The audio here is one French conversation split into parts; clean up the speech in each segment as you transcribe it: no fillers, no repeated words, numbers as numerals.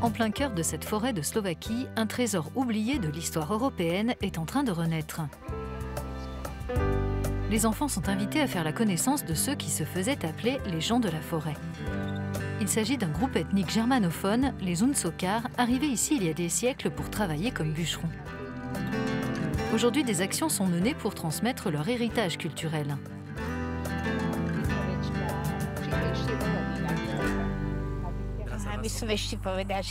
En plein cœur de cette forêt de Slovaquie, un trésor oublié de l'histoire européenne est en train de renaître. Les enfants sont invités à faire la connaissance de ceux qui se faisaient appeler les gens de la forêt. Il s'agit d'un groupe ethnique germanophone, les Untsokar, arrivés ici il y a des siècles pour travailler comme bûcherons. Aujourd'hui, des actions sont menées pour transmettre leur héritage culturel.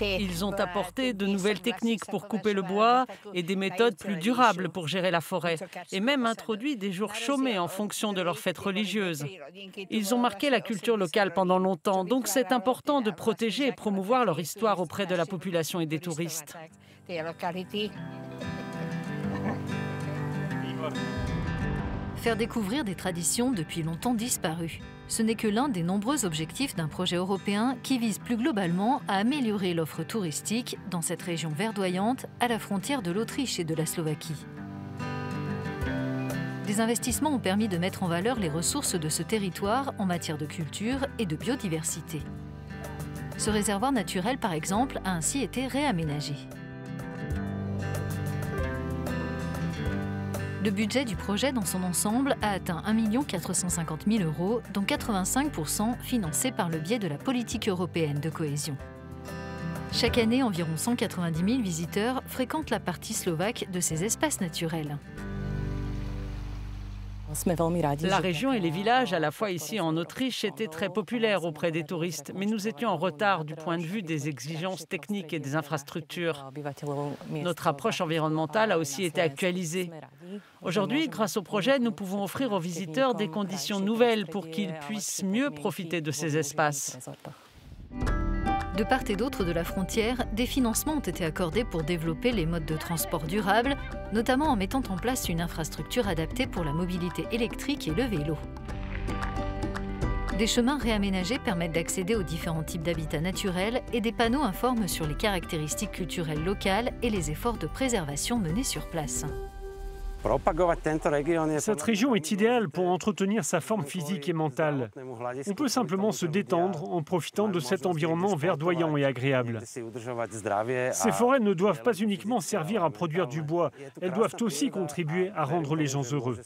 Ils ont apporté de nouvelles techniques pour couper le bois et des méthodes plus durables pour gérer la forêt, et même introduit des jours chômés en fonction de leurs fêtes religieuses. Ils ont marqué la culture locale pendant longtemps, donc c'est important de protéger et promouvoir leur histoire auprès de la population et des touristes. Faire découvrir des traditions depuis longtemps disparues. Ce n'est que l'un des nombreux objectifs d'un projet européen qui vise plus globalement à améliorer l'offre touristique dans cette région verdoyante à la frontière de l'Autriche et de la Slovaquie. Des investissements ont permis de mettre en valeur les ressources de ce territoire en matière de culture et de biodiversité. Ce réservoir naturel, par exemple, a ainsi été réaménagé. Le budget du projet dans son ensemble a atteint 1 450 000 €, dont 85% financés par le biais de la politique européenne de cohésion. Chaque année, environ 190 000 visiteurs fréquentent la partie slovaque de ces espaces naturels. La région et les villages, à la fois ici en Autriche, étaient très populaires auprès des touristes, mais nous étions en retard du point de vue des exigences techniques et des infrastructures. Notre approche environnementale a aussi été actualisée. Aujourd'hui, grâce au projet, nous pouvons offrir aux visiteurs des conditions nouvelles pour qu'ils puissent mieux profiter de ces espaces. De part et d'autre de la frontière, des financements ont été accordés pour développer les modes de transport durables, notamment en mettant en place une infrastructure adaptée pour la mobilité électrique et le vélo. Des chemins réaménagés permettent d'accéder aux différents types d'habitats naturels et des panneaux informent sur les caractéristiques culturelles locales et les efforts de préservation menés sur place. Cette région est idéale pour entretenir sa forme physique et mentale. On peut simplement se détendre en profitant de cet environnement verdoyant et agréable. Ces forêts ne doivent pas uniquement servir à produire du bois, elles doivent aussi contribuer à rendre les gens heureux.